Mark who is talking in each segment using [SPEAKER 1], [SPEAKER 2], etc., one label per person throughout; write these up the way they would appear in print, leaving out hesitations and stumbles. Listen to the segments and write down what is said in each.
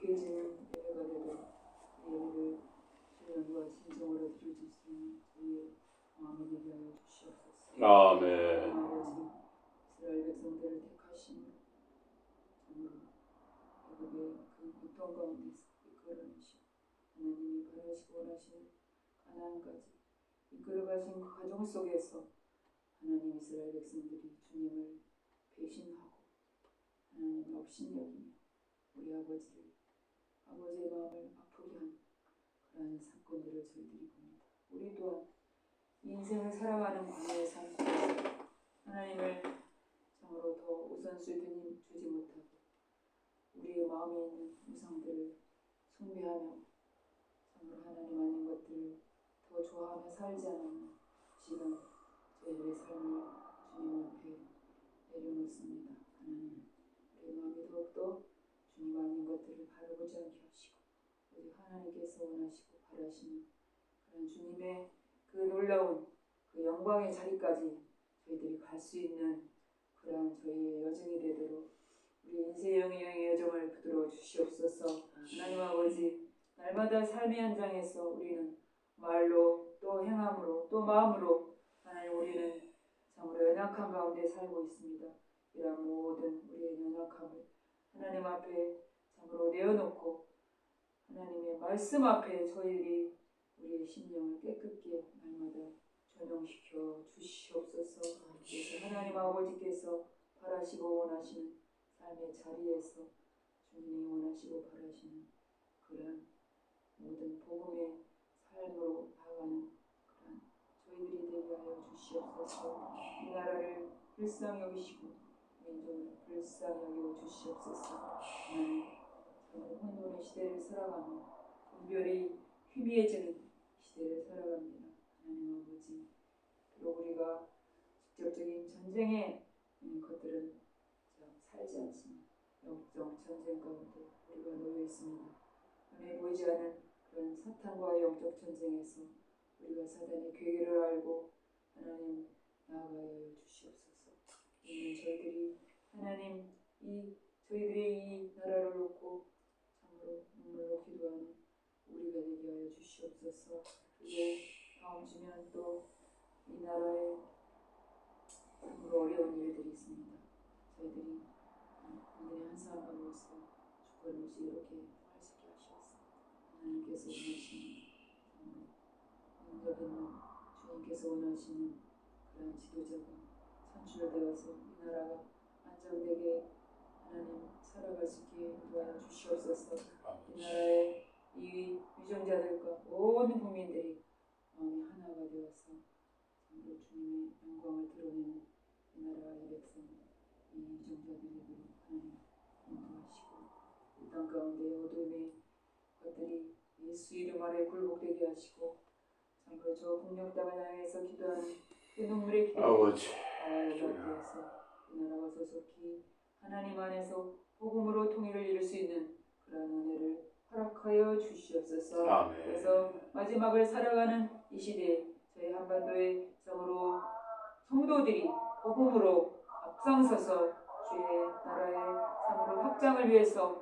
[SPEAKER 1] 느껴지는 예배가 되도록 예배를 주님과 진정으로 드려질 수 있는 우리의 마음이 되게 하여 주시옵소서.
[SPEAKER 2] 아멘.
[SPEAKER 1] 아버지 이스라엘 백성들을 택하심으로 정말 애굽의 그 고통 가운데서 이끌어내시고 하나님이 바라시고 원하시는 가나안까지 이끌어가신 그 과정 속에서 하나님 이스라엘 백성들이 주님을 배신하고 하나님을 업신여기며 우리 아버지의 마음을 아프게 한 그러한 사건들을 저희들이 봅니다. 우리 또한 이 인생을 살아가는 광야의 삶 속에서 하나님을 참으로 더 우선순위 주지 못하고 우리의 마음에 있는 우상들을 숭배하며 참으로 하나님 아닌 것들을 더 좋아하며 살지 않는 시간 저희들의 삶을 주님 앞에 내려놓습니다. 하나님 우리의 마음이 더욱더 주님 아닌 것들을 바라보지 않게 하시고 오직 하나님께서 원하시고 바라시는 그런 주님의 그 놀라운 그 영광의 자리까지 저희들이 갈 수 있는 그러한 저희의 여정이 되도록 우리 인생의 여정을 붙들어 주시옵소서. 하나님 아버지 날마다 삶의 현장에서 우리는 말로 또 행함으로 또 마음으로 하나님 우리는 참으로 연약한 가운데 살고 있습니다. 이런 모든 우리의 연약함을 하나님 앞에 참으로 내어놓고 하나님의 말씀 앞에 저희들이 우리의 심령을 깨끗게 날마다 전용시켜 주시옵소서. 그래서 하나님 아버지께서 바라시고 원하시는 삶의 자리에서 주님이 원하시고 바라시는 그런 모든 복음의 삶으로 나아가는 그런 저희들이 되게 하여 주시옵소서. 이 나라를 불쌍히 여기시고 민족을 불쌍히 여겨 주시옵소서. 저는 혼돈의 시대를 살아가며 분별이 희미해지는 시대를 살아갑니다. 하나님 아버지 비록 우리가 직접적인 전쟁의 것들은 살지 않지만 영적 전쟁 가운데 우리가 놓여 있습니다. 눈에 보이지 않은 그런 사탄과의 영적 전쟁에서 우리가 사단의 괴계를 알고 하나님 나아가여 주시옵소서. 오늘 저희들이 하나님 저희들이 이 나라를 놓고 참으로 눈물로 기도하는 우리가 되게 하여 주시옵소서. 그리고 다음 주면 또 이 나라에 참으로 어려운 일들이 있습니다. 저희들이 오늘의 한 사람으로서 주권없이 이렇게 통할 수 있게 하시옵소서. 하나님께서 원하시는 능력 있는 주님께서 원하시는 그런 지도자가 선출되어서 이 나라가 안정되게 하나님 살아갈 수 있게 도와 주시옵소서. 이 나라의 이 유정자들과 모든 국민들이 마음이 하나가 되어서 참으로 주님의 영광을 드러내는 이 나라의 백성 이 유정자들에게 하나님 인도하시고 이 땅 가운데 어둠의 것들이 예수 이름 아래 굴복되게 하시고 참으로 저 북녘 땅을 향해서 기도하는 그 눈물의 기도에 연락되어서 이 나라가 소속히 하나님 안에서 복음으로 통일을 이룰 수 있는 그런 은혜를 허락하여 주시옵소서.
[SPEAKER 2] 아멘.
[SPEAKER 1] 그래서 마지막을 살아가는 이 시대에 저희 한반도의 참으로 성도들이 복음으로 앞장서서 주의 나라의 참으로 확장을 위해서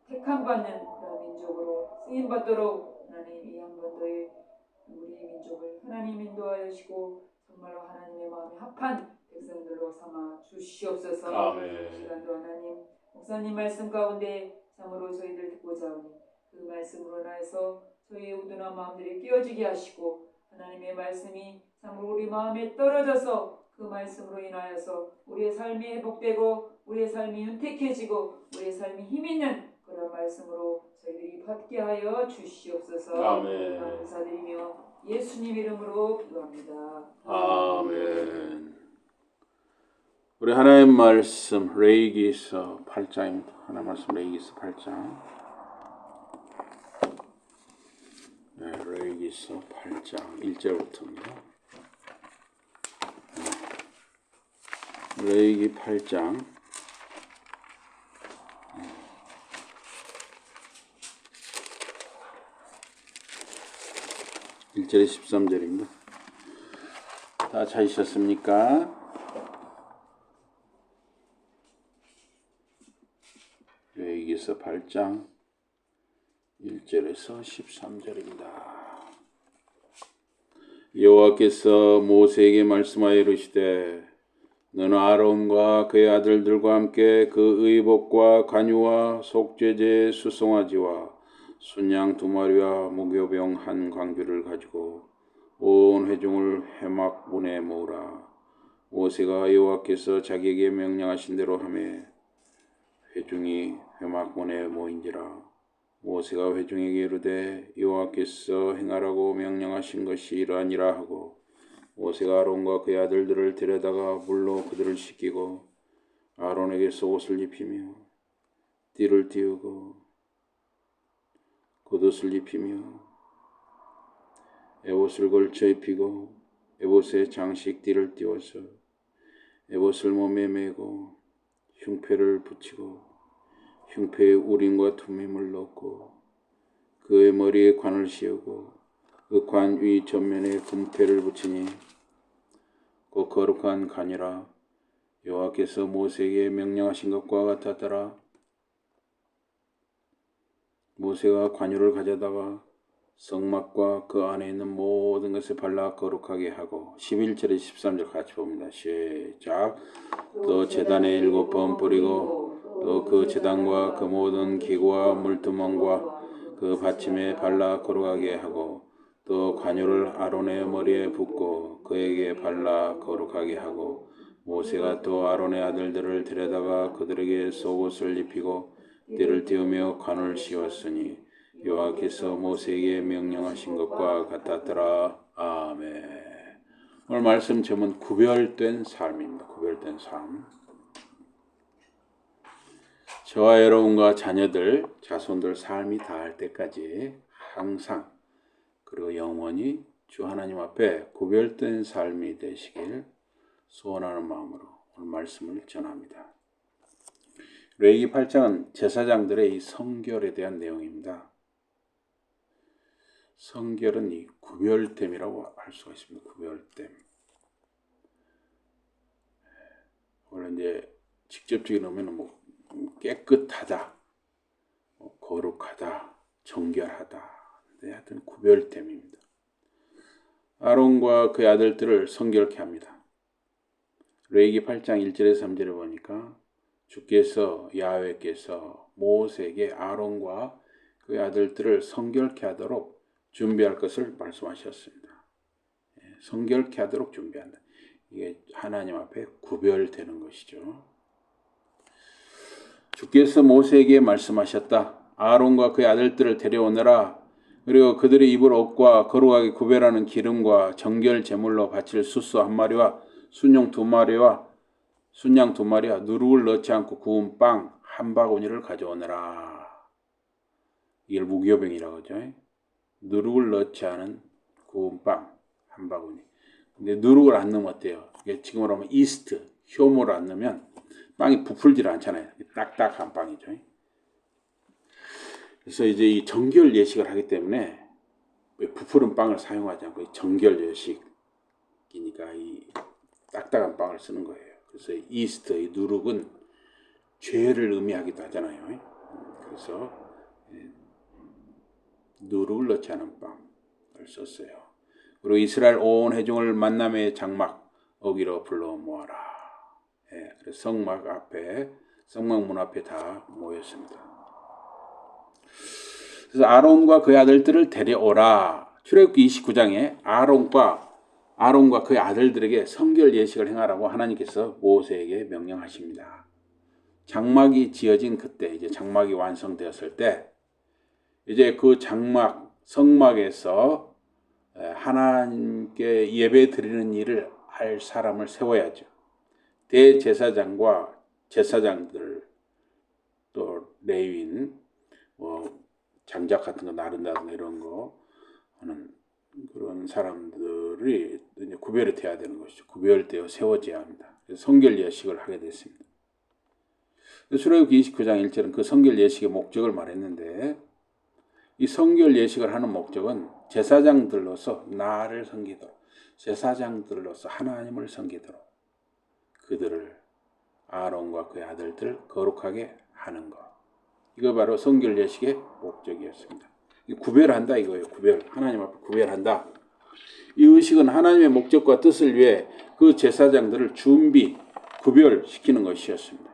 [SPEAKER 1] 택함받는 그런 민족으로 쓰임받도록 하나님 이 한반도의 우리 민족을 하나님 인도하여 주시고 정말로 하나님의 마음에 합한 백성들로 삼아 주시옵소서.
[SPEAKER 2] 아멘.
[SPEAKER 1] 시간도 하나님 목사님 말씀 가운데 참으로 저희들 듣고자 하니 그 말씀으로 인하여서 저희의 우둔한 마음들이 깨어지게 하시고 하나님의 말씀이 참으로 우리 마음에 떨어져서 그 말씀으로 인하여서 우리의 삶이 회복되고 우리의 삶이 윤택해지고 우리의 삶이 힘있는 그런 말씀으로 저희들이 받게 하여 주시옵소서.
[SPEAKER 2] 아멘.
[SPEAKER 1] 감사드리며 예수님 이름으로 기도합니다.
[SPEAKER 2] 아멘. 우리 하나님 말씀 레위기서 8장입니다. 하나님 말씀 레위기서 8장. 네, 레위기서 8장 1절부터입니다. 레위기 8장 1절에 13절입니다. 다 찾으셨습니까? 레위기서 8장 1절에서 13절입니다. 여호와께서 모세에게 말씀하여 이르시되 너는 아론과 그의 아들들과 함께 그 의복과 간유와 속죄제 수송아지와 순양 2마리와 무교병 1광주를 가지고 온 회중을 회막문에 모으라. 모세가 여호와께서 자기에게 명령하신 대로 하매 회중이 회막문에 모인지라. 모세가 회중에게 이르되 여호와께서 행하라고 명령하신 것이 이러하니라 하고 모세가 아론과 그의 아들들을 데려다가 물로 그들을 씻기고 아론에게서 옷을 입히며 띠를 띄우고 겉옷을 입히며 에봇을 걸쳐 입히고 에봇에 장식 띠를 띄워서 에봇을 몸에 메고 흉패를 붙이고 흉패에 우림과 툼힘을 넣고 그의 머리에 관을 씌우고 그 관 위 전면에 금패를 붙이니 그 거룩한 간이라. 여호와께서 모세에게 명령하신 것과 같았더라. 모세가 관유를 가져다가 성막과 그 안에 있는 모든 것을 발라 거룩하게 하고 11절에 13절 같이 봅니다. 시작. 또 제단에 7번 뿌리고 또 그 제단과 그 모든 기구와 물두멍과 그 받침에 발라 거룩하게 하고 또 관유를 아론의 머리에 붓고 그에게 발라 거룩하게 하고 모세가 또 아론의 아들들을 데려다가 그들에게 속옷을 입히고 띠를 띄우며 관을 씌웠으니 여호와께서 모세에게 명령하신 것과 같았더라. 아멘. 오늘 말씀 제목은 구별된 삶입니다. 구별된 삶. 저와 여러분과 자녀들, 자손들 삶이 다할 때까지 항상 그리고 영원히 주 하나님 앞에 구별된 삶이 되시길 소원하는 마음으로 오늘 말씀을 전합니다. 레위기 8장은 제사장들의 이 성결에 대한 내용입니다. 성결은 이 구별됨이라고 할 수가 있습니다. 구별됨. 원래 이제 직접적인 의미는 뭐 깨끗하다, 거룩하다, 정결하다. 하여튼 구별됨입니다. 아론과 그의 아들들을 성결케 합니다. 레위기 8장 1절에서 3절에 보니까 주께서 야훼께서 모세에게 아론과 그의 아들들을 성결케 하도록 준비할 것을 말씀하셨습니다. 성결케 하도록 준비한다. 이게 하나님 앞에 구별되는 것이죠. 주께서 모세에게 말씀하셨다. 아론과 그의 아들들을 데려오너라. 그리고 그들이 입을 옷과 거룩하게 구별하는 기름과 정결 제물로 바칠 수소 1마리와 순양 2마리와 누룩을 넣지 않고 구운 빵 1바구니를 가져오너라. 이걸 무교병이라고 하죠. 누룩을 넣지 않은 구운 빵 1바구니. 근데 누룩을 안 넣으면 어때요? 이게 지금으로 하면 이스트, 효모를 안 넣으면 빵이 부풀질 않잖아요. 딱딱한 빵이죠. 그래서 이제 이 정결 예식을 하기 때문에 부풀은 빵을 사용하지 않고 정결 예식이니까 이 딱딱한 빵을 쓰는 거예요. 그래서 이스트, 이 누룩은 죄를 의미하기도 하잖아요. 그래서 누룩을 넣지 않은 빵을 썼어요. 그리고 이스라엘 온 회중을 만남의 장막 어기로 불러 모아라. 그래서 성막문 앞에 다 모였습니다. 그래서 아론과 그의 아들들을 데려오라. 출애굽기 29장에 아론과 그의 아들들에게 성결 예식을 행하라고 하나님께서 모세에게 명령하십니다. 장막이 지어진 그때, 이제 장막이 완성되었을 때, 이제 그 성막에서 하나님께 예배 드리는 일을 할 사람을 세워야죠. 대제사장과 제사장들, 또 레위인, 장작 같은 거 나른다든가 이런 거 하는 그런 사람들이 이제 구별이 돼야 되는 것이죠. 구별되어 세워져야 합니다. 그래서 성결 예식을 하게 됐습니다. 출애굽기 29장 1절은 그 성결 예식의 목적을 말했는데 이 성결 예식을 하는 목적은 제사장들로서 나를 섬기도록, 제사장들로서 하나님을 섬기도록 그들을 아론과 그의 아들들 거룩하게 하는 것. 이거 바로 성결 예식의 목적이었습니다. 구별한다 이거예요. 구별. 하나님 앞에 구별한다. 이 의식은 하나님의 목적과 뜻을 위해 그 제사장들을 준비, 구별시키는 것이었습니다.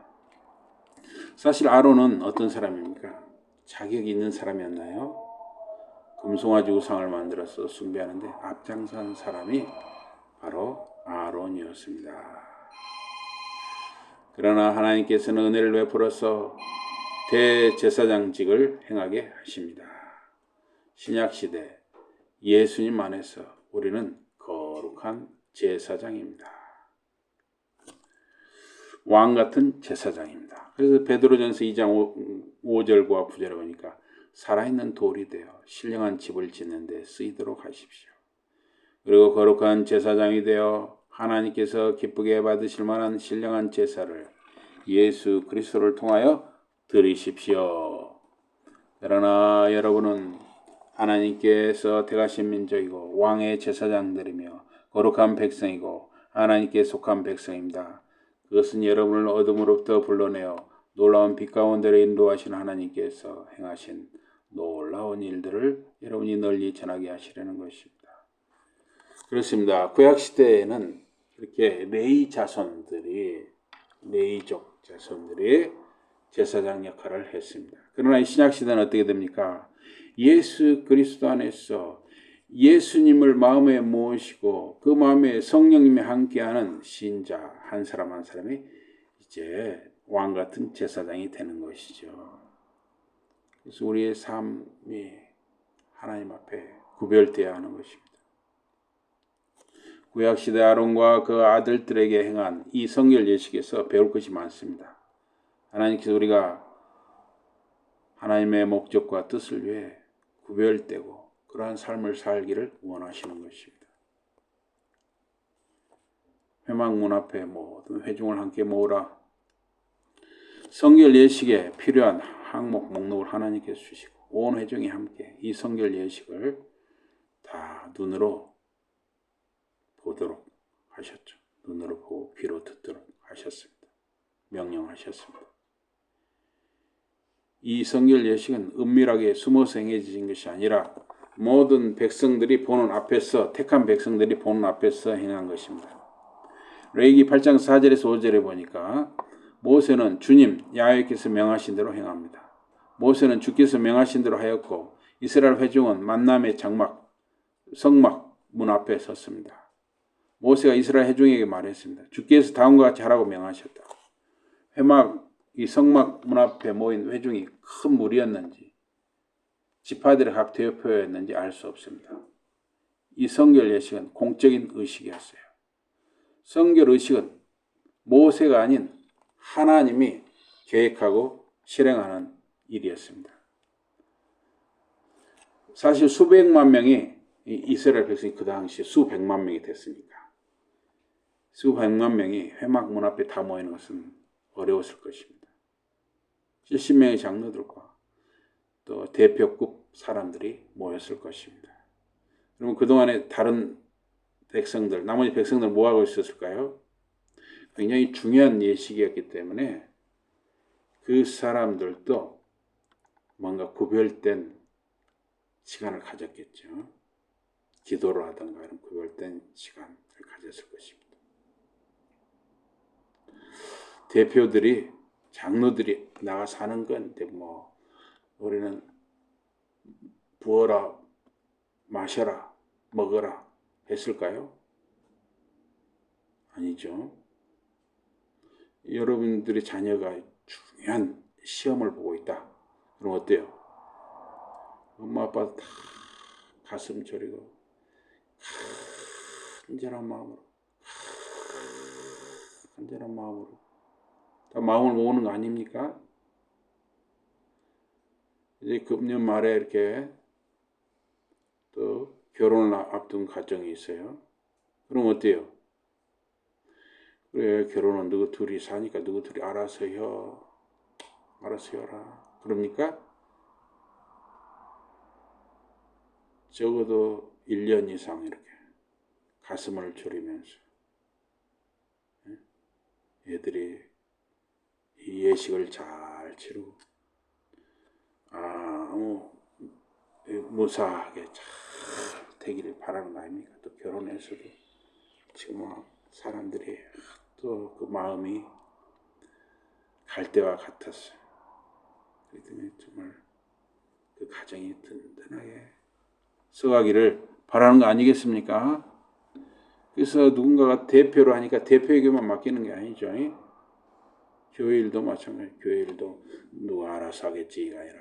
[SPEAKER 2] 사실 아론은 어떤 사람입니까? 자격이 있는 사람이었나요? 금송아지 우상을 만들어서 숭배하는데 앞장선 사람이 바로 아론이었습니다. 그러나 하나님께서는 은혜를 베풀어서 대제사장직을 행하게 하십니다. 신약시대 예수님 안에서 우리는 거룩한 제사장입니다. 왕같은 제사장입니다. 그래서 베드로전서 2장 5절과 9절에 보니까 살아있는 돌이 되어 신령한 집을 짓는 데 쓰이도록 하십시오. 그리고 거룩한 제사장이 되어 하나님께서 기쁘게 받으실 만한 신령한 제사를 예수 그리스도를 통하여 드리십시오. 그러나 여러분은 하나님께서 택하신 민족이고 왕의 제사장들이며 거룩한 백성이고 하나님께 속한 백성입니다. 그것은 여러분을 어둠으로부터 불러내어 놀라운 빛 가운데로 인도하신 하나님께서 행하신 놀라운 일들을 여러분이 널리 전하게 하시려는 것입니다. 그렇습니다. 구약시대에는 이렇게 레위 족 자손들이 제사장 역할을 했습니다. 그러나 이 신약시대는 어떻게 됩니까? 예수 그리스도 안에서 예수님을 마음에 모시고 그 마음에 성령님이 함께하는 신자 한 사람 한 사람이 이제 왕같은 제사장이 되는 것이죠. 그래서 우리의 삶이 하나님 앞에 구별되어야 하는 것입니다. 구약시대 아론과 그 아들들에게 행한 이 성결 예식에서 배울 것이 많습니다. 하나님께서 우리가 하나님의 목적과 뜻을 위해 구별되고 그러한 삶을 살기를 원하시는 것입니다. 회막문 앞에 모든 회중을 함께 모으라. 성결 예식에 필요한 항목 목록을 하나님께서 주시고 온 회중이 함께 이 성결 예식을 다 눈으로 보도록 하셨죠. 눈으로 보고 귀로 듣도록 하셨습니다. 명령하셨습니다. 이 성결 예식은 은밀하게 숨어서 행해진 것이 아니라 모든 백성들이 보는 앞에서 택한 백성들이 보는 앞에서 행한 것입니다. 레위기 8장 4절에서 5절에 보니까 모세는 주님 야훼께서 명하신 대로 행합니다. 모세는 주께서 명하신 대로 하였고 이스라엘 회중은 만남의 장막 성막 문 앞에 섰습니다. 모세가 이스라엘 회중에게 말했습니다. 주께서 다음과 같이 하라고 명하셨다. 회막 이 성막 문 앞에 모인 회중이 큰 무리였는지 지파들의 각 대표였는지 알 수 없습니다. 이 성결 예식은 공적인 의식이었어요. 성결 의식은 모세가 아닌 하나님이 계획하고 실행하는 일이었습니다. 사실 수백만 명이 이스라엘 백성이 그 당시에 수백만 명이 됐으니까 수백만 명이 회막 문 앞에 다 모이는 것은 어려웠을 것입니다. 70명의 장로들과 또 대표급 사람들이 모였을 것입니다. 그러면 그동안에 다른 백성들, 나머지 백성들 뭐 하고 있었을까요? 굉장히 중요한 예식이었기 때문에 그 사람들도 뭔가 구별된 시간을 가졌겠죠. 기도를 하든가 이런 구별된 시간을 가졌을 것입니다. 대표들이 장로들이 나가서 하는 건데 뭐 우리는 부어라 마셔라 먹어라 했을까요? 아니죠. 여러분들의 자녀가 중요한 시험을 보고 있다. 그럼 어때요? 엄마 아빠 다 가슴 저리고 간절한 마음으로 다 마음을 모으는 거 아닙니까? 이제 금년 말에 이렇게 또 결혼을 앞둔 가정이 있어요. 그럼 어때요? 그래 결혼은 누구 둘이 사니까 누구 둘이 알아서 해라. 그럽니까? 적어도 1년 이상 이렇게 가슴을 졸이면서 애들이 이 예식을 잘 치르고 무사하게 잘 되기를 바라는 거 아닙니까? 또 결혼해서도 지금 사람들이 또 그 마음이 갈 때와 같았어요. 그렇기 때문에 정말 그 가정이 든든하게 서가기를 바라는 거 아니겠습니까? 그래서 누군가가 대표로 하니까 대표에게만 맡기는 게 아니죠. 교회 일도 마찬가지. 교회 일도 누가 알아서 하겠지가 아니라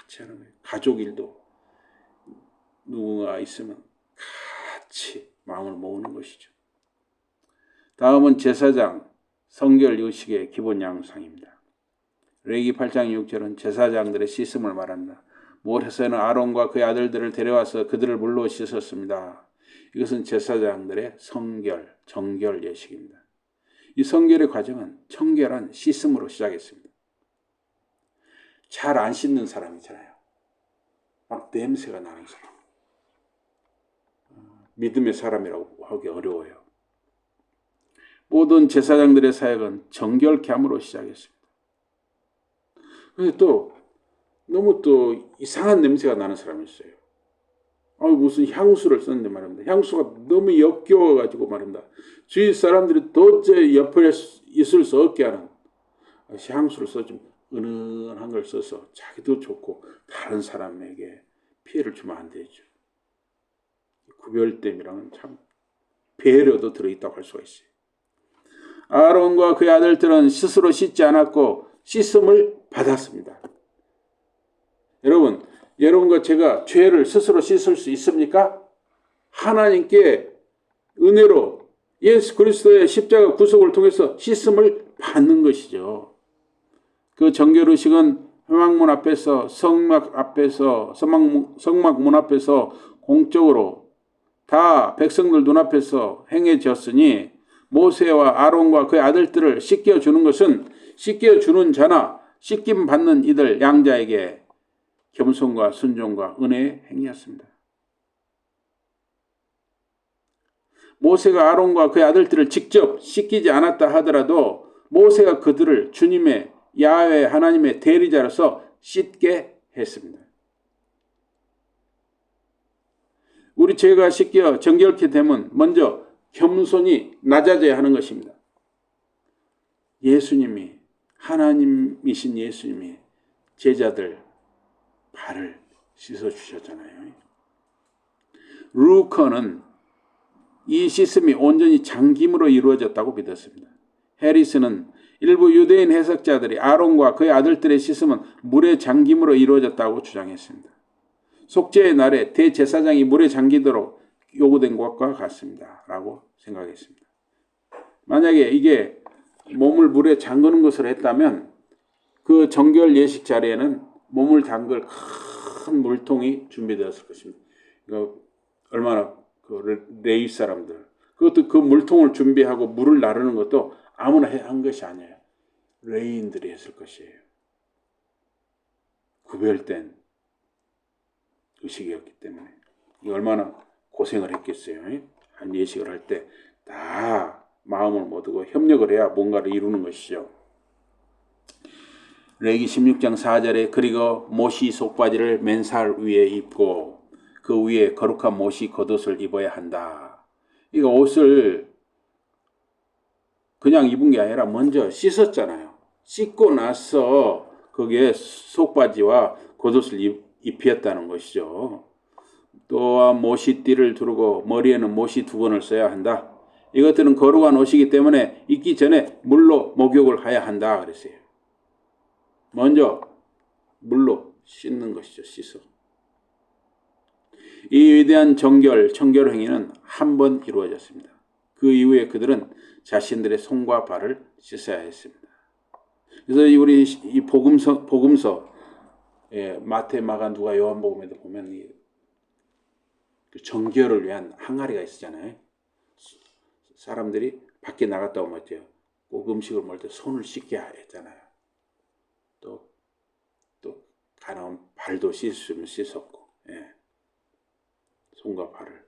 [SPEAKER 2] 같이 하는 거예요. 가족 일도 누군가 있으면 같이 마음을 모으는 것이죠. 다음은 제사장 성결 의식의 기본 양상입니다. 레위기 8장 6절은 제사장들의 씻음을 말합니다. 모세는 아론과 그의 아들들을 데려와서 그들을 물로 씻었습니다. 이것은 제사장들의 성결, 정결 예식입니다. 이 성결의 과정은 청결한 씻음으로 시작했습니다. 잘 안 씻는 사람 있잖아요. 막 냄새가 나는 사람. 믿음의 사람이라고 하기 어려워요. 모든 제사장들의 사역은 정결케 함으로 시작했습니다. 그런데 또 너무 또 이상한 냄새가 나는 사람이 있어요. 무슨 향수를 썼는데 말입니다. 향수가 너무 역겨워가지고 말입니다. 주위 사람들이 도저히 옆에 있을 수 없게 하는 향수를 써 좀 은은한 걸 써서 자기도 좋고 다른 사람에게 피해를 주면 안 되죠. 구별됨이랑은 참 배려도 들어있다고 할 수가 있어요. 아론과 그의 아들들은 스스로 씻지 않았고 씻음을 받았습니다. 여러분과 제가 죄를 스스로 씻을 수 있습니까? 하나님께 은혜로 예수 그리스도의 십자가 구속을 통해서 씻음을 받는 것이죠. 그 정결의식은 회막문 앞에서 성막 문 앞에서 공적으로 다 백성들 눈앞에서 행해졌으니 모세와 아론과 그의 아들들을 씻겨주는 것은 씻겨주는 자나 씻김 받는 이들 양자에게 겸손과 순종과 은혜의 행위였습니다. 모세가 아론과 그의 아들들을 직접 씻기지 않았다 하더라도 모세가 그들을 주님의 야훼 하나님의 대리자로서 씻게 했습니다. 우리 죄가 씻겨 정결케 되면 먼저 겸손히 낮아져야 하는 것입니다. 예수님이 하나님이신 예수님이 제자들 발을 씻어주셨잖아요. 루커는 이 씻음이 온전히 장김으로 이루어졌다고 믿었습니다. 해리스는 일부 유대인 해석자들이 아론과 그의 아들들의 씻음은 물에 잠김으로 이루어졌다고 주장했습니다. 속죄의 날에 대제사장이 물에 잠기도록 요구된 것과 같습니다. 라고 생각했습니다. 만약에 이게 몸을 물에 잠그는 것을 했다면 그 정결 예식 자리에는 몸을 담글 큰 물통이 준비되었을 것입니다. 이거 얼마나 레위 사람들 그것도 그 물통을 준비하고 물을 나르는 것도 아무나 한 것이 아니에요. 레위인들이 했을 것이에요. 구별된 의식이었기 때문에 얼마나 고생을 했겠어요. 한 예식을 할 때 다 마음을 모두고 협력을 해야 뭔가를 이루는 것이죠. 레위기 16장 4절에 그리고 모시 속바지를 맨살 위에 입고 그 위에 거룩한 모시 겉옷을 입어야 한다. 이거 옷을 그냥 입은 게 아니라 먼저 씻었잖아요. 씻고 나서 거기에 속바지와 겉옷을 입혔다는 것이죠. 또한 모시띠를 두르고 머리에는 모시 2번을 써야 한다. 이것들은 거룩한 옷이기 때문에 입기 전에 물로 목욕을 해야 한다 그랬어요. 먼저 물로 씻는 것이죠. 씻어. 이 위대한 청결 행위는 한 번 이루어졌습니다. 그 이후에 그들은 자신들의 손과 발을 씻어야 했습니다. 그래서 우리 이 복음서 마태, 마가, 누가, 요한복음에도 보면 이 정결을 위한 항아리가 있잖아요. 사람들이 밖에 나갔다 오면 어때요? 꼭 음식을 먹을 때 손을 씻게 했잖아요. 또 가나운 발도 씻으면 씻었고, 손과 발을.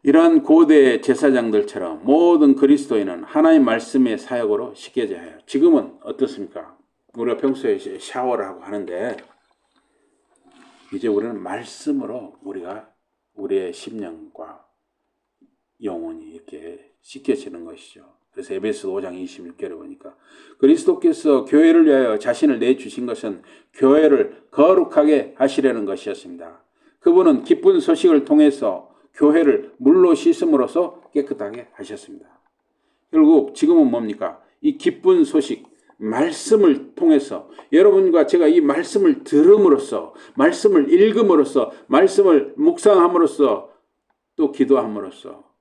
[SPEAKER 2] 이러한 고대 제사장들처럼 모든 그리스도인은 하나님 말씀의 사역으로 씻겨져야 해요. 지금은 어떻습니까? 우리가 평소에 샤워를 하고 하는데 이제 우리는 말씀으로 우리가 우리의 심령과 영혼이 이렇게 씻겨지는 것이죠. 그래서 에베소 5장 26절에 보니까 그리스도께서 교회를 위하여 자신을 내주신 것은 교회를 거룩하게 하시려는 것이었습니다. 그분은 기쁜 소식을 통해서 교회를 물로 씻음으로써 깨끗하게 하셨습니다. 결국 지금은 뭡니까? 이 기쁜 소식, 말씀을 통해서 여러분과 제가 이 말씀을 들음으로써, 말씀을 읽음으로써, 말씀을 묵상함으로써, 또 기도함으로써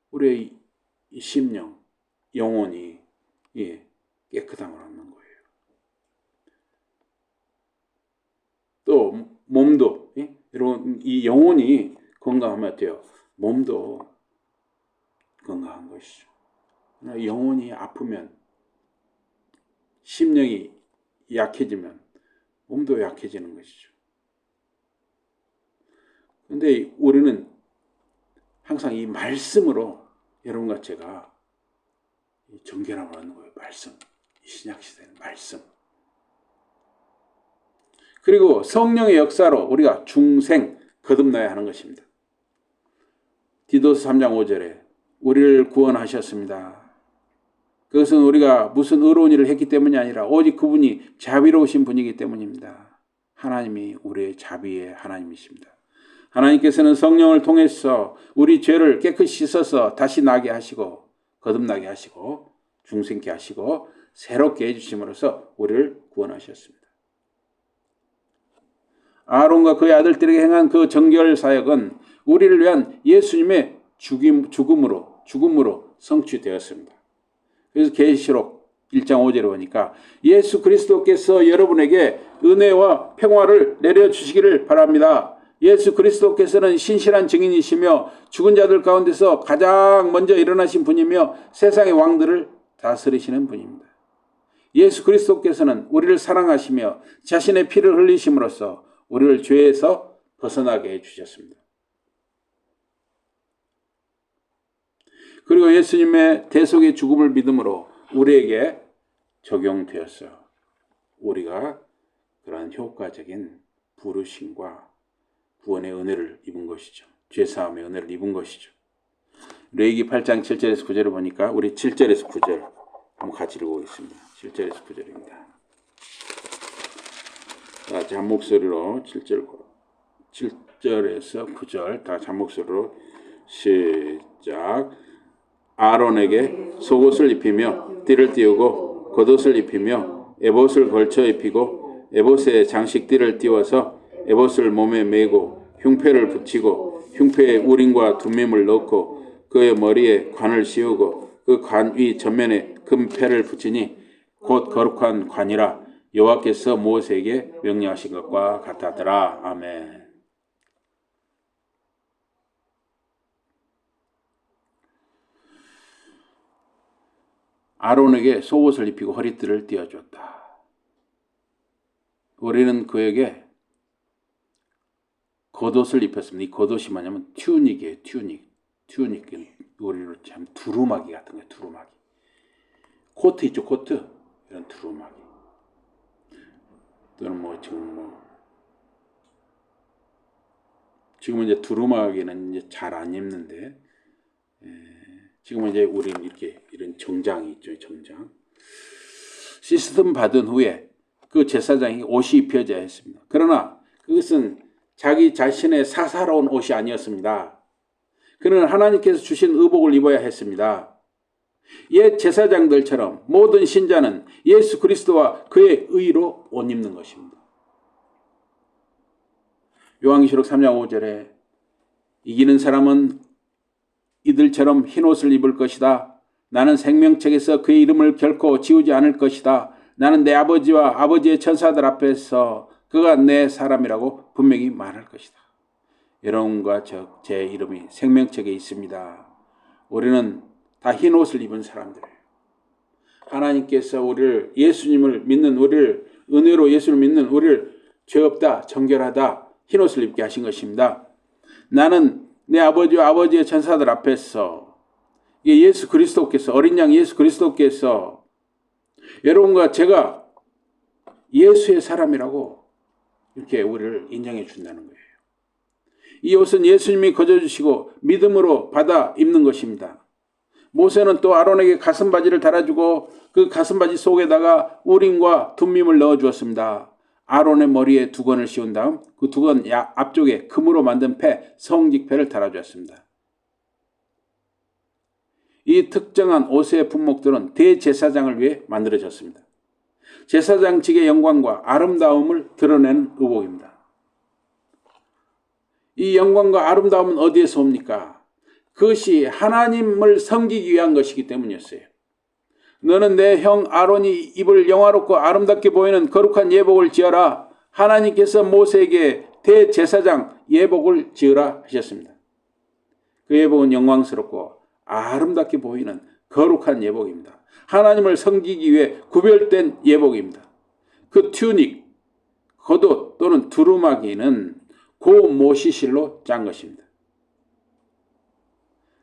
[SPEAKER 2] 우리의 이 심령, 영혼이 깨끗함을 얻는 거예요. 또 몸도, 여러분 이 영혼이 건강하면 어때요? 몸도 건강한 것이죠. 영혼이 아프면, 심령이 약해지면 몸도 약해지는 것이죠. 그런데 우리는 항상 이 말씀으로 여러분과 제가 정결함을 얻는 거예요. 말씀. 신약시대는 말씀. 그리고 성령의 역사로 우리가 중생 거듭나야 하는 것입니다. 디도스 3장 5절에 우리를 구원하셨습니다. 그것은 우리가 무슨 의로운 일을 했기 때문이 아니라 오직 그분이 자비로우신 분이기 때문입니다. 하나님이 우리의 자비의 하나님이십니다. 하나님께서는 성령을 통해서 우리 죄를 깨끗이 씻어서 다시 나게 하시고 거듭나게 하시고 중생케 하시고 새롭게 해주심으로써 우리를 구원하셨습니다. 아론과 그의 아들들에게 행한 그 정결 사역은 우리를 위한 예수님의 죽음으로 성취되었습니다. 그래서 계시록 1장 5절에 보니까 예수 그리스도께서 여러분에게 은혜와 평화를 내려주시기를 바랍니다. 예수 그리스도께서는 신실한 증인이시며 죽은 자들 가운데서 가장 먼저 일어나신 분이며 세상의 왕들을 다스리시는 분입니다. 예수 그리스도께서는 우리를 사랑하시며 자신의 피를 흘리심으로써 우리를 죄에서 벗어나게 해주셨습니다. 그리고 예수님의 대속의 죽음을 믿음으로 우리에게 적용되었어요. 우리가 그러한 효과적인 부르심과 구원의 은혜를 입은 것이죠. 죄사함의 은혜를 입은 것이죠. 레위기 8장 7절에서 9절을 보니까 우리 7절에서 9절 한번 같이 읽어보겠습니다. 7절에서 9절입니다. 자, 잔목소리로 7절에서 9절 다 잔목소리로 시작. 아론에게 속옷을 입히며 띠를 띄우고 겉옷을 입히며 에봇을 걸쳐 입히고 에봇에 장식띠를 띄워서 에봇을 몸에 메고 흉패를 붙이고 흉패에 우림과 둠밈을 넣고 그의 머리에 관을 씌우고 그 관 위 전면에 금패를 붙이니 곧 거룩한 관이라 여호와께서 모세에게 명령하신 것과 같았더라. 아멘. 아론에게 속옷을 입히고 허리띠를 띄워줬다. 우리는 그에게 겉옷을 입혔습니다. 이 겉옷이 뭐냐면 튜닉이에요. 튜닉은 우리로 참 두루마기 같은 거예요. 두루마기. 코트 있죠. 코트. 이런 두루마기. 또는 지금은 이제 두루마기는 이제 잘 안 입는데 지금은 이제 우리는 이렇게 이런 정장이 있죠. 정장. 시스템 받은 후에 그 제사장이 옷이 입혀져야 했습니다. 그러나 그것은 자기 자신의 사사로운 옷이 아니었습니다. 그는 하나님께서 주신 의복을 입어야 했습니다. 옛 제사장들처럼 모든 신자는 예수 그리스도와 그의 의로 옷 입는 것입니다. 요한계시록 3장 5절에 이기는 사람은 이들처럼 흰옷을 입을 것이다. 나는 생명책에서 그의 이름을 결코 지우지 않을 것이다. 나는 내 아버지와 아버지의 천사들 앞에서 그가 내 사람이라고 분명히 말할 것이다. 여러분과 제 이름이 생명책에 있습니다. 우리는 다 흰옷을 입은 사람들이에요. 하나님께서 우리를 예수님을 믿는 우리를 은혜로 예수를 믿는 우리를 죄 없다 정결하다 흰옷을 입게 하신 것입니다. 나는 내 아버지와 아버지의 천사들 앞에서 예수 그리스도께서 어린 양 예수 그리스도께서 여러분과 제가 예수의 사람이라고 이렇게 우리를 인정해 준다는 거예요. 이 옷은 예수님이 거저주시고 믿음으로 받아 입는 것입니다. 모세는 또 아론에게 가슴바지를 달아주고 그 가슴바지 속에다가 우림과 둠밈을 넣어주었습니다. 아론의 머리에 두건을 씌운 다음 그 두건 앞쪽에 금으로 만든 패, 성직패를 달아주었습니다. 이 특정한 옷의 품목들은 대제사장을 위해 만들어졌습니다. 제사장직의 영광과 아름다움을 드러내는 의복입니다. 이 영광과 아름다움은 어디에서 옵니까? 그것이 하나님을 섬기기 위한 것이기 때문이었어요. 너는 내 형 아론이 입을 영화롭고 아름답게 보이는 거룩한 예복을 지어라. 하나님께서 모세에게 대제사장 예복을 지으라 하셨습니다. 그 예복은 영광스럽고 아름답게 보이는 거룩한 예복입니다. 하나님을 섬기기 위해 구별된 예복입니다. 그 튜닉, 겉옷 또는 두루마기는 고모시실로 짠 것입니다.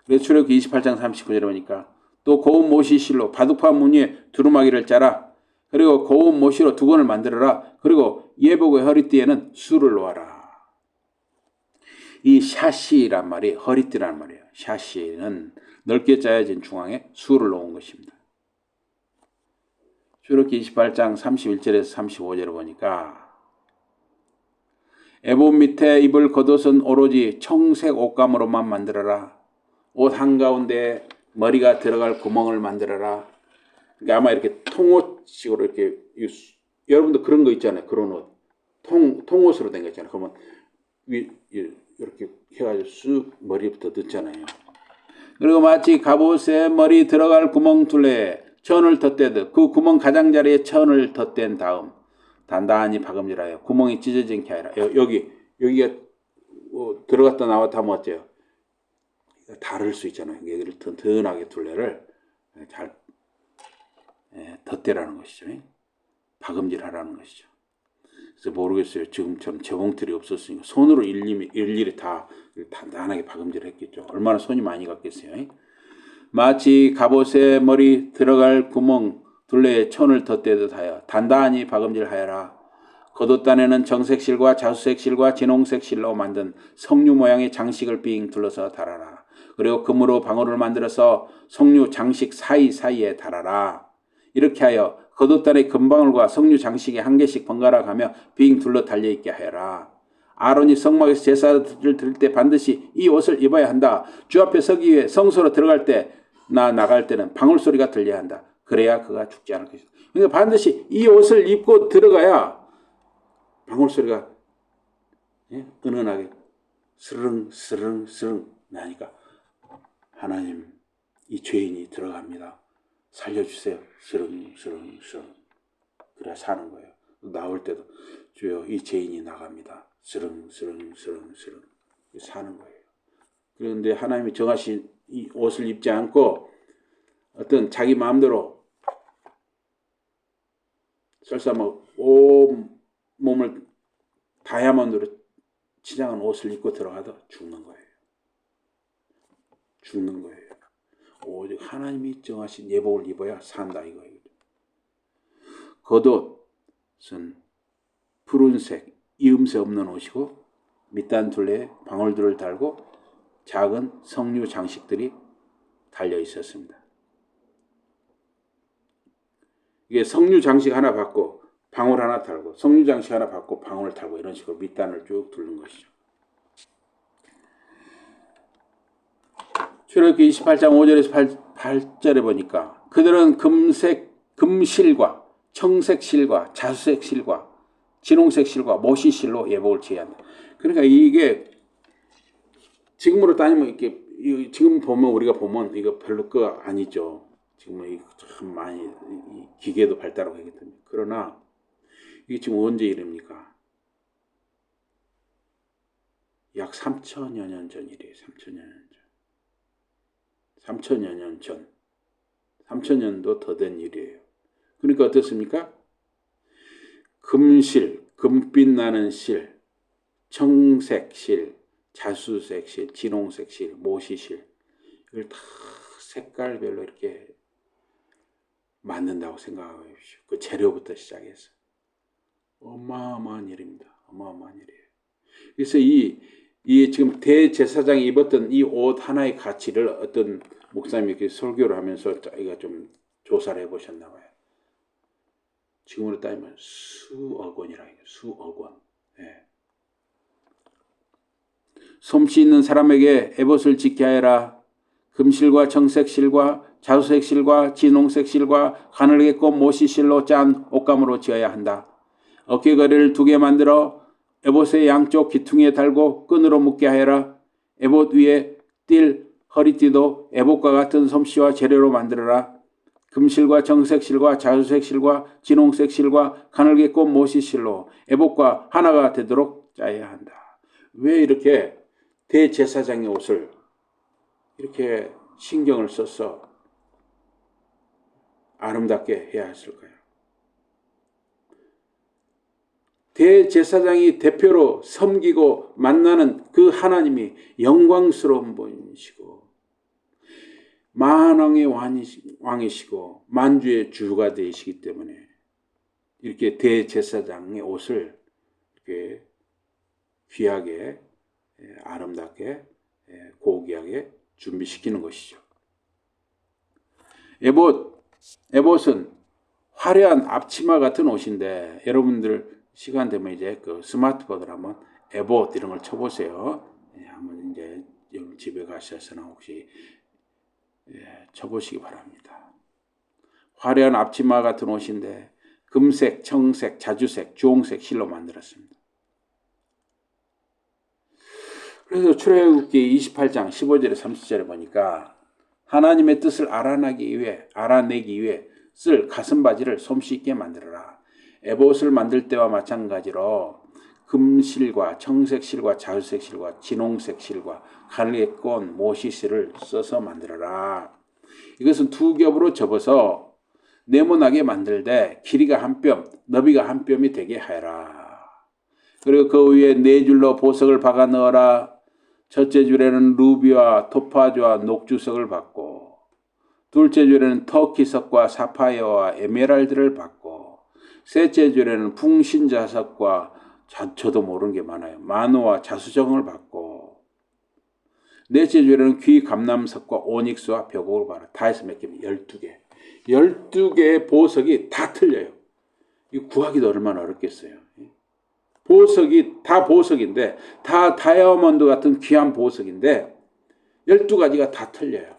[SPEAKER 2] 그래서 출애굽기 28장 39절에 보니까 또 고운 모시실로 바둑판 무늬에 두루마기를 짜라. 그리고 고운 모시로 두건을 만들어라. 그리고 예복의 허리띠에는 수를 놓아라. 이 샤시란 말이 허리띠란 말이에요. 샤시는 넓게 짜여진 중앙에 수를 놓은 것입니다. 출애굽기 28장 31절에서 35절을 보니까 에봇 밑에 입을 겉옷은 오로지 청색 옷감으로만 만들어라. 옷 한가운데 머리가 들어갈 구멍을 만들어라. 그러니까 아마 이렇게 통옷식으로 이렇게 여러분도 그런 거 있잖아요. 그런 옷. 통옷으로 된 거 있잖아요. 그러면 이렇게 해가지고 쑥 머리부터 넣잖아요. 그리고 마치 갑옷에 머리 들어갈 구멍 둘레에 천을 덧대듯 그 구멍 가장자리에 천을 덧댄 다음 단단히 박음질하여 구멍이 찢어진 게 아니라 여기가 들어갔다 나왔다 하면 어때요? 다를 수 있잖아요. 여기를 튼튼하게 둘레를 잘 덧대라는 것이죠. 박음질하라는 것이죠. 그래서 모르겠어요. 지금처럼 재봉틀이 없었으니까 손으로 일일이 다 단단하게 박음질했겠죠. 얼마나 손이 많이 갔겠어요. 마치 갑옷에 머리 들어갈 구멍 둘레에 천을 덧대듯 하여 단단히 박음질하여라. 겉옷단에는 정색실과 자수색실과 진홍색실로 만든 석류 모양의 장식을 빙 둘러서 달아라. 그리고 금으로 방울을 만들어서 석류 장식 사이사이에 달아라. 이렇게 하여 겉옷단의 금방울과 석류 장식에 한 개씩 번갈아 가며 빙 둘러 달려있게 하여라. 아론이 성막에서 제사를 드릴 때 반드시 이 옷을 입어야 한다. 주 앞에 서기 위해 성소로 들어갈 때나 나갈 때는 방울 소리가 들려야 한다. 그래야 그가 죽지 않을 것이다. 그러니까 반드시 이 옷을 입고 들어가야 방울 소리가 은은하게 스르릉 스르릉 스르릉 나니까 하나님 이 죄인이 들어갑니다. 살려주세요. 스르릉 스르릉 스르릉. 그래야 사는 거예요. 나올 때도 주여 이 죄인이 나갑니다. 스르릉 스르릉 스르릉 스르릉 사는 거예요. 그런데 하나님이 정하신 이 옷을 입지 않고 어떤 자기 마음대로 설사 온 몸을 다이아몬드로 치장한 옷을 입고 들어가도 죽는 거예요. 죽는 거예요. 오직 하나님이 정하신 예복을 입어야 산다 이거예요. 겉옷은 푸른색, 이음새 없는 옷이고 밑단 둘레에 방울들을 달고 작은 석류 장식들이 달려 있었습니다. 이게 석류 장식 하나 받고 방울 하나 달고 석류 장식 하나 받고 방울을 달고 이런 식으로 밑단을 쭉 두른 것이죠. 출애굽기 28장 5절에서 8절에 보니까 그들은 금실과 청색실과 자수색실과 진홍색실과 모시실로 예복을 지어야 한다. 그러니까 이게 지금으로 따지면 이렇게 지금 보면 우리가 보면 이거 별로 거 아니죠. 지금은 참 많이 기계도 발달하고 하기 때문에. 그러나 이게 지금 언제 일입니까? 약 3천여 년 전 일이에요. 3천여 년 전. 3천여 년 전. 3천년도 더 된 일이에요. 그러니까 어떻습니까? 금실, 금빛 나는 실, 청색실, 자수색실, 진홍색실, 모시실 이걸 다 색깔별로 이렇게 만든다고 생각하십시오. 그 재료부터 시작해서 어마어마한 일입니다. 어마어마한 일이에요. 그래서 이 지금 대제사장이 입었던 이 옷 하나의 가치를 어떤 목사님이 이렇게 설교를 하면서 자기가 좀 조사를 해보셨나 봐요. 지금으로 따지면 수억 원이라 해요. 수억 원. 예. 솜씨 있는 사람에게 에봇을 지게 하여라. 금실과 청색실과 자수색실과 진홍색실과 가늘게 꼰 모시실로 짠 옷감으로 지어야 한다. 어깨거리를 2개 만들어 에봇의 양쪽 귀퉁이에 달고 끈으로 묶게 하여라. 에봇 위에 띨, 허리띠도 에봇과 같은 솜씨와 재료로 만들어라. 금실과 정색실과 자수색실과 진홍색실과 가늘게 꼰 모시실로 에봇과 하나가 되도록 짜야 한다. 왜 이렇게 대제사장의 옷을 이렇게 신경을 써서 아름답게 해야 했을까요? 대제사장이 대표로 섬기고 만나는 그 하나님이 영광스러운 분이시고 만왕의 왕이시고 만주의 주가 되시기 때문에 이렇게 대제사장의 옷을 이렇게 귀하게 아름답게 고귀하게 준비시키는 것이죠. 에봇은 화려한 앞치마 같은 옷인데 여러분들 시간 되면 이제 그 스마트폰으로 한번 에봇 이런 걸 쳐보세요. 한번 이제 집에 가셔서는 혹시 쳐보시기 바랍니다. 화려한 앞치마 같은 옷인데 금색, 청색, 자주색, 주홍색 실로 만들었습니다. 그래서 출애굽기 28장 15절에 30절에 보니까 하나님의 뜻을 알아내기 위해 쓸 가슴바지를 솜씨 있게 만들어라. 에봇을 만들 때와 마찬가지로 금실과 청색실과 자주색실과 진홍색실과 가늘게 꼰 모시실을 써서 만들어라. 이것은 2겹으로 접어서 네모나게 만들되 길이가 1뼘, 너비가 1뼘이 되게 하여라. 그리고 그 위에 4줄로 보석을 박아 넣어라. 첫째 줄에는 루비와 토파즈와 녹주석을 받고 둘째 줄에는 터키석과 사파이어와 에메랄드를 받고 셋째 줄에는 풍신자석과 저도 모르는 게 많아요. 마노와 자수정을 받고 넷째 줄에는 귀 감남석과 오닉스와 벽옥을 받아. 다 해서 몇 개면 12개. 12개의 보석이 다 틀려요. 이 구하기도 얼마나 어렵겠어요. 보석이 다 보석인데 다 다이아몬드 같은 귀한 보석인데 12가지가 다 틀려요.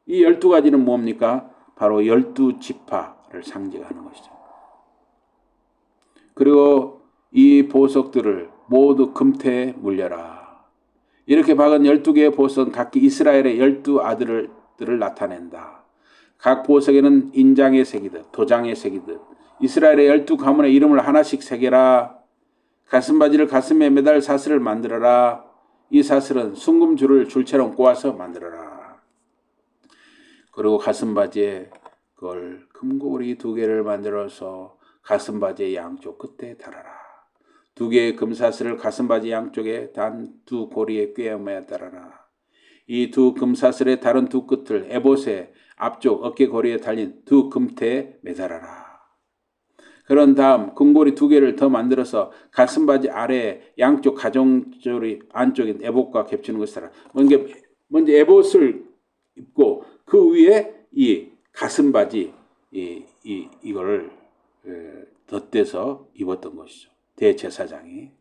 [SPEAKER 2] 이 12가지는 뭡니까? 바로 12지파를 상징하는 것이죠. 그리고 이 보석들을 모두 금태에 물려라. 이렇게 박은 12개의 보석은 각기 이스라엘의 12아들들을 나타낸다. 각 보석에는 인장의 색이듯 도장의 색이듯 이스라엘의 12가문의 이름을 하나씩 새겨라. 가슴바지를 가슴에 매달 사슬을 만들어라. 이 사슬은 순금줄을 줄처럼 꼬아서 만들어라. 그리고 가슴바지에 그걸 금고리 2개를 만들어서 가슴바지의 양쪽 끝에 달아라. 2개의 금사슬을 가슴바지 양쪽에 단 2 고리에 꿰매어 달아라. 이 2 금사슬의 다른 2 끝을 에봇의 앞쪽 어깨고리에 달린 2 금태에 매달아라. 그런 다음 금고리 2개를 더 만들어서 가슴바지 아래에 양쪽 가정줄이 안쪽인 에봇과 겹치는 것이라. 먼저 에봇을 입고 그 위에 이 가슴바지 이거를 덧대서 입었던 것이죠. 대제사장이.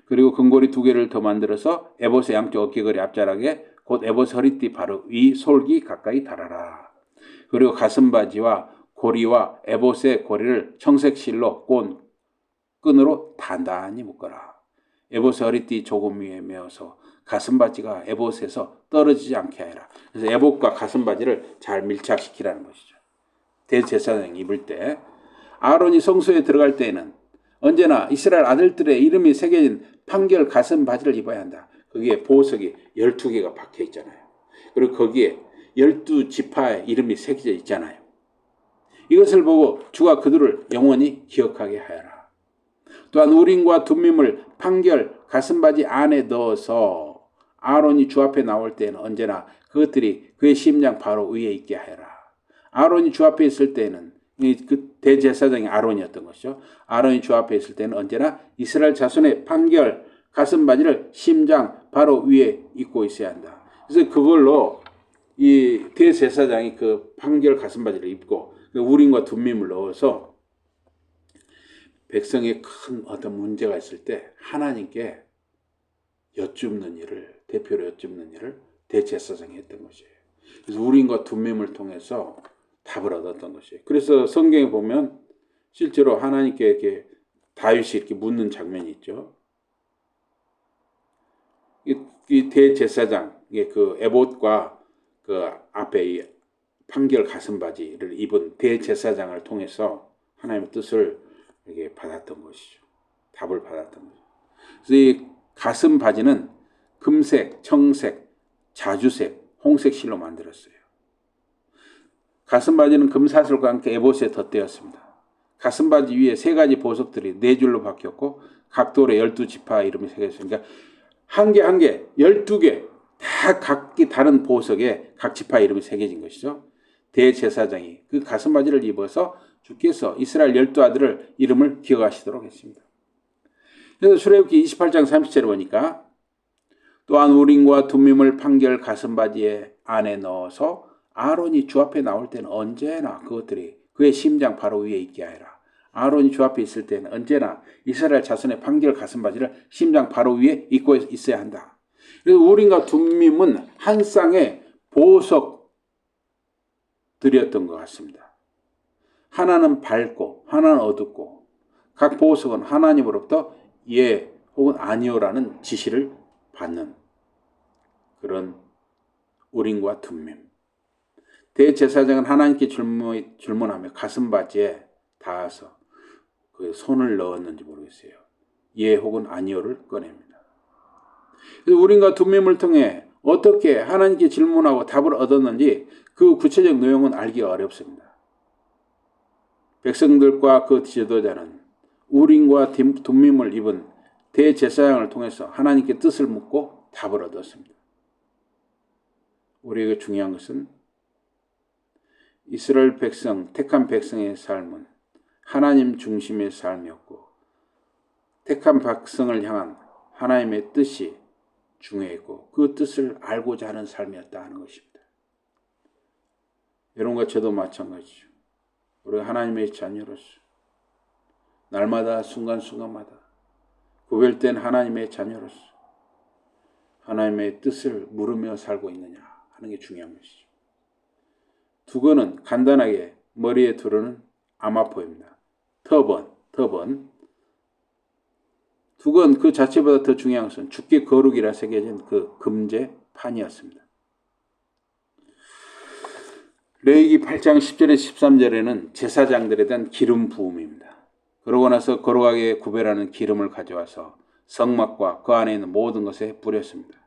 [SPEAKER 2] 그리고 금고리 2개를 더 만들어서 에봇의 양쪽 어깨거리 앞자락에 곧 에봇 허리띠 바로 위 솔기 가까이 달아라. 그리고 가슴바지와 고리와 에봇의 고리를 청색실로 꼰 끈으로 단단히 묶어라. 에봇의 허리띠 조금 위에 메어서 가슴바지가 에봇에서 떨어지지 않게 하여라. 그래서 에봇과 가슴바지를 잘 밀착시키라는 것이죠. 대제사장이 입을 때 아론이 성소에 들어갈 때에는 언제나 이스라엘 아들들의 이름이 새겨진 판결 가슴바지를 입어야 한다. 거기에 보석이 12개가 박혀 있잖아요. 그리고 거기에 12지파의 이름이 새겨져 있잖아요. 이것을 보고 주가 그들을 영원히 기억하게 하여라. 또한 우림과 둠밈을 판결 가슴바지 안에 넣어서 아론이 주 앞에 나올 때는 언제나 그것들이 그의 심장 바로 위에 있게 하여라. 아론이 주 앞에 있을 때는 그 대제사장이 아론이었던 것이죠. 아론이 주 앞에 있을 때는 언제나 이스라엘 자손의 판결 가슴바지를 심장 바로 위에 입고 있어야 한다. 그래서 그걸로 이 대제사장이 그 판결 가슴바지를 입고 우림과 둠밈을 넣어서 백성에 큰 어떤 문제가 있을 때 하나님께 여쭙는 일을, 대표로 여쭙는 일을 대제사장이 했던 것이에요. 그래서 우림과 둠밈을 통해서 답을 얻었던 것이에요. 그래서 성경에 보면 실제로 하나님께 이렇게 다윗이 이렇게 묻는 장면이 있죠. 이 대제사장의 그 에봇과 그 앞에 이 판결 가슴바지를 입은 대제사장을 통해서 하나님의 뜻을 이렇게 받았던 것이죠. 답을 받았던 거죠. 그래서 이 가슴바지는 금색, 청색, 자주색, 홍색 실로 만들었어요. 가슴바지는 금사슬과 함께 에봇에 덧대었습니다. 가슴바지 위에 세 가지 보석들이 네 줄로 박혔고 각 돌에 12지파 이름이 새겨졌습니다. 그러니까 한 개 한 개, 12개 다 각기 다른 보석에 각 지파 이름이 새겨진 것이죠. 대제사장이 그 가슴바지를 입어서 주께서 이스라엘 12아들을 이름을 기억하시도록 했습니다. 그래서 출애굽기 28장 30절에 보니까 또한 우림과 둠밈을 판결 가슴바지에 안에 넣어서 아론이 주 앞에 나올 때는 언제나 그것들이 그의 심장 바로 위에 있게 하여라. 아론이 주 앞에 있을 때는 언제나 이스라엘 자손의 판결 가슴바지를 심장 바로 위에 입고 있어야 한다. 그래서 우림과 둠밈은 한 쌍의 보석들이었던 것 같습니다. 하나는 밝고 하나는 어둡고 각 보석은 하나님으로부터 예 혹은 아니오라는 지시를 받는 그런 우림과 둠밈. 대제사장은 하나님께 질문하며 가슴바지에 닿아서 그 손을 넣었는지 모르겠어요. 예 혹은 아니오를 꺼냅니다. 우림과 둠밈을 통해 어떻게 하나님께 질문하고 답을 얻었는지 그 구체적 내용은 알기 어렵습니다. 백성들과 그 지도자는 우림과 둠밈을 입은 대제사장을 통해서 하나님께 뜻을 묻고 답을 얻었습니다. 우리에게 중요한 것은 이스라엘 백성, 택한 백성의 삶은 하나님 중심의 삶이었고 택한 백성을 향한 하나님의 뜻이 중요했고 그 뜻을 알고자 하는 삶이었다 하는 것입니다. 여러분과 저도 마찬가지죠. 우리가 하나님의 자녀로서 날마다 순간순간마다 구별된 하나님의 자녀로서 하나님의 뜻을 물으며 살고 있느냐 하는 게 중요한 것이죠. 두건은 간단하게 머리에 두르는 아마포입니다. 터번. 두건 그 자체보다 더 중요한 것은 주께 거룩이라 새겨진 그 금제판이었습니다. 레위기 8장 10절에 13절에는 제사장들에 대한 기름 부음입니다. 그러고 나서 거룩하게 구별하는 기름을 가져와서 성막과 그 안에 있는 모든 것에 뿌렸습니다.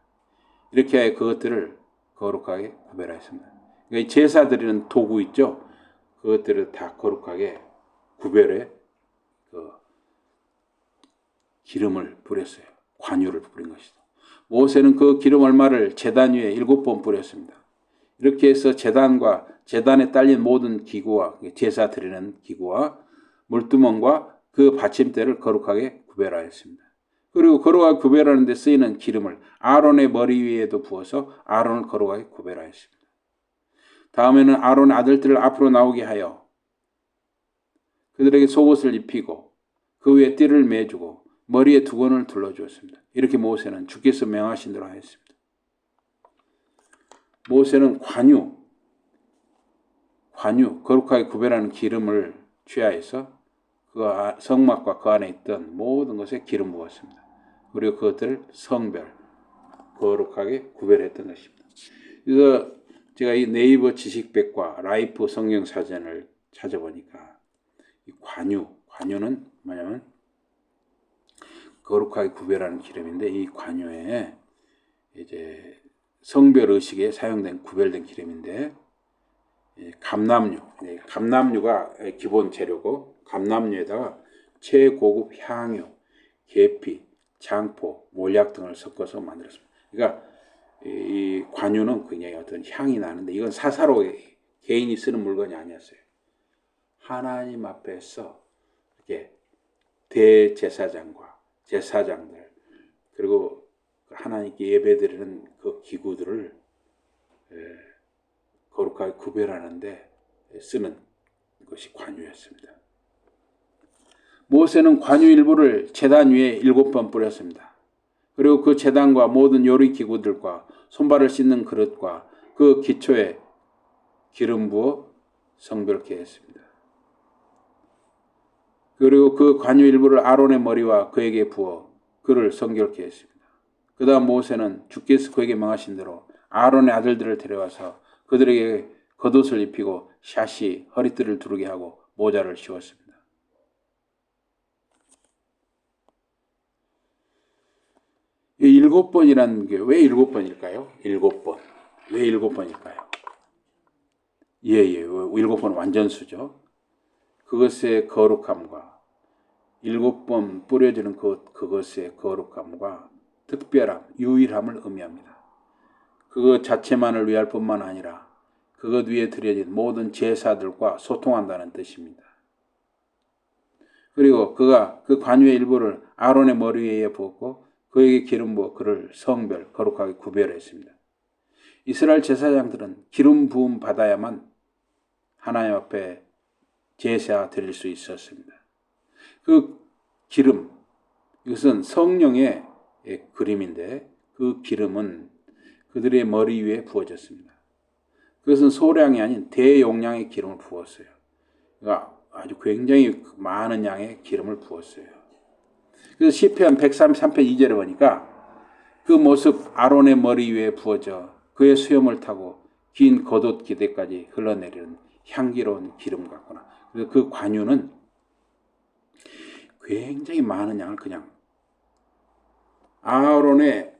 [SPEAKER 2] 이렇게 하여 그것들을 거룩하게 구별하였습니다. 그러니까 제사 드리는 도구 있죠. 그것들을 다 거룩하게 구별해 그 기름을 뿌렸어요. 관유를 뿌린 것이다. 모세는 그 기름 얼마를 제단 위에 7번 뿌렸습니다. 이렇게 해서 제단과 제단에 딸린 모든 기구와 제사 드리는 기구와 물두멍과 그 받침대를 거룩하게 구별하였습니다. 그리고 거룩하게 구별하는 데 쓰이는 기름을 아론의 머리 위에도 부어서 아론을 거룩하게 구별하였습니다. 다음에는 아론의 아들들을 앞으로 나오게 하여 그들에게 속옷을 입히고 그 위에 띠를 매주고 머리에 두건을 둘러주었습니다. 이렇게 모세는 주께서 명하신 대로 하였습니다. 모세는 관유, 거룩하게 구별하는 기름을 취하여서 그 성막과 그 안에 있던 모든 것에 기름 부었습니다. 그리고 그것들을 성별, 거룩하게 구별했던 것입니다. 그래서 제가 이 네이버 지식백과 라이프 성경 사전을 찾아보니까 이 관유는 뭐냐면 거룩하게 구별하는 기름인데 이 관유에 이제 성별 의식에 사용된 구별된 기름인데 감람유가 기본 재료고 감람유에다가 최고급 향유, 계피, 장포, 몰약 등을 섞어서 만들었습니다. 그러니까 이 관유는 굉장히 어떤 향이 나는데 이건 사사로 개인이 쓰는 물건이 아니었어요. 하나님 앞에서 이렇게 대제사장과 제사장들 그리고 하나님께 예배드리는 그 기구들을 거룩하게 구별하는데 쓰는 것이 관유였습니다. 모세는 관유 일부를 제단 위에 7번 뿌렸습니다. 그리고 그 제단과 모든 요리 기구들과 손발을 씻는 그릇과 그 기초에 기름 부어 성별케 했습니다. 그리고 그 관유 일부를 아론의 머리와 그에게 부어 그를 성결케 했습니다. 그 다음 모세는 주께서 그에게 명하신 대로 아론의 아들들을 데려와서 그들에게 겉옷을 입히고 샷이 허리띠를 두르게 하고 모자를 씌웠습니다. 이 7번이라는 게 왜 7번일까요? 7번. 왜 7번일까요? 예, 7번 완전수죠. 그것의 거룩함과 7번 뿌려지는 그것의 거룩함과 특별함, 유일함을 의미합니다. 그것 자체만을 위할 뿐만 아니라 그것 위에 드려진 모든 제사들과 소통한다는 뜻입니다. 그리고 그가 그 관유의 일부를 아론의 머리 위에 부었고 그에게 기름 부어 그를 성별, 거룩하게 구별했습니다. 이스라엘 제사장들은 기름 부음 받아야만 하나님 앞에 제사 드릴 수 있었습니다. 그 기름, 이것은 성령의 그림인데 그 기름은 그들의 머리 위에 부어졌습니다. 그것은 소량이 아닌 대용량의 기름을 부었어요. 그러니까 아주 굉장히 많은 양의 기름을 부었어요. 그래서 시편 133편 2절에 보니까 그 모습 아론의 머리 위에 부어져 그의 수염을 타고 긴 겉옷 기대까지 흘러내리는 향기로운 기름 같구나. 그래서 그 관유는 굉장히 많은 양을 그냥 아론의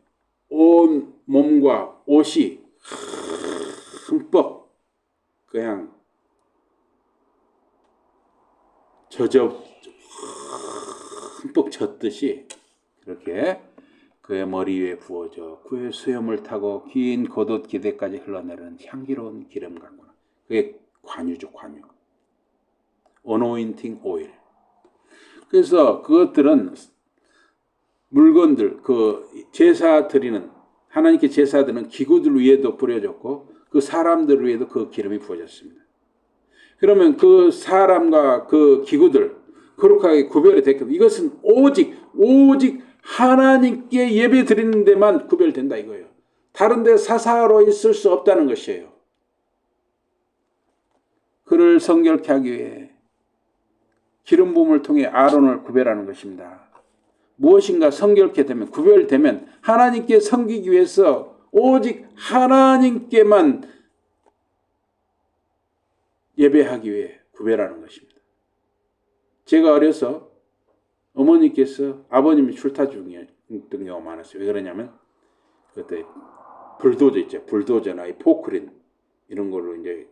[SPEAKER 2] 온 몸과 옷이 흠뻑 그냥 흠뻑 젖듯이 그렇게 그의 머리 위에 부어져 그의 수염을 타고 긴 겉옷 기대까지 흘러내리는 향기로운 기름 같구나. 그게 관유죠, 관유. 어노인팅 오일. 그래서 그것들은 물건들, 그 제사 드리는 하나님께 제사 드리는 기구들 위에도 뿌려졌고 그 사람들 위에도 그 기름이 부어졌습니다. 그러면 그 사람과 그 기구들 거룩하게 구별이 됐거든요. 이것은 오직 하나님께 예배 드리는 데만 구별된다 이거예요. 다른 데 사사로 있을 수 없다는 것이에요. 그를 성결케 하기 위해 기름 부음을 통해 아론을 구별하는 것입니다. 무엇인가 성결케 되면 구별되면 하나님께 섬기기 위해서 오직 하나님께만 예배하기 위해 구별하는 것입니다. 제가 어려서 어머니께서 아버님이 출타 중이었던 경우가 많았어요. 왜 그러냐면 그때 불도저 있죠. 불도저나 이 포크린 이런 걸로 이제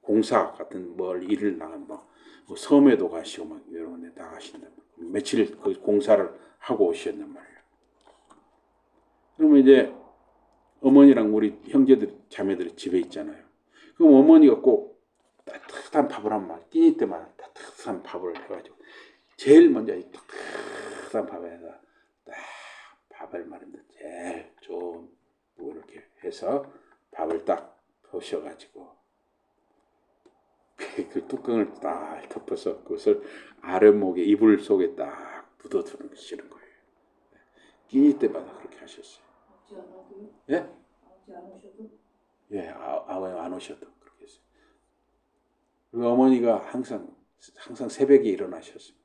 [SPEAKER 2] 공사 같은 일을 나간 뭐 섬에도 가시고 막 이런 데 나가신단 말이에요. 며칠 그 공사를 하고 오셨단 말이에요. 그러면 이제 어머니랑 우리 형제들 자매들이 집에 있잖아요. 그럼 어머니가 꼭 따뜻한 밥을 한 말, 끼니 때마다 따뜻한 밥을 해가지고 제일 먼저 이 따뜻한 밥에다 딱 밥을 말입니다. 제일 좋은 뭐 이렇게 해서 밥을 딱 부셔가지고 그 뚜껑을 딱 덮어서 그것을 아랫목에 이불 속에 딱 묻어두시는 거예요. 끼니 때마다 그렇게 하셨어요.
[SPEAKER 1] 아버지 안 와도요?
[SPEAKER 2] 예?
[SPEAKER 1] 아버지 안 오셔도?
[SPEAKER 2] 예, 아버님 안 오셔도 그렇게 했어요. 그리고 어머니가 항상 새벽에 일어나셨습니다.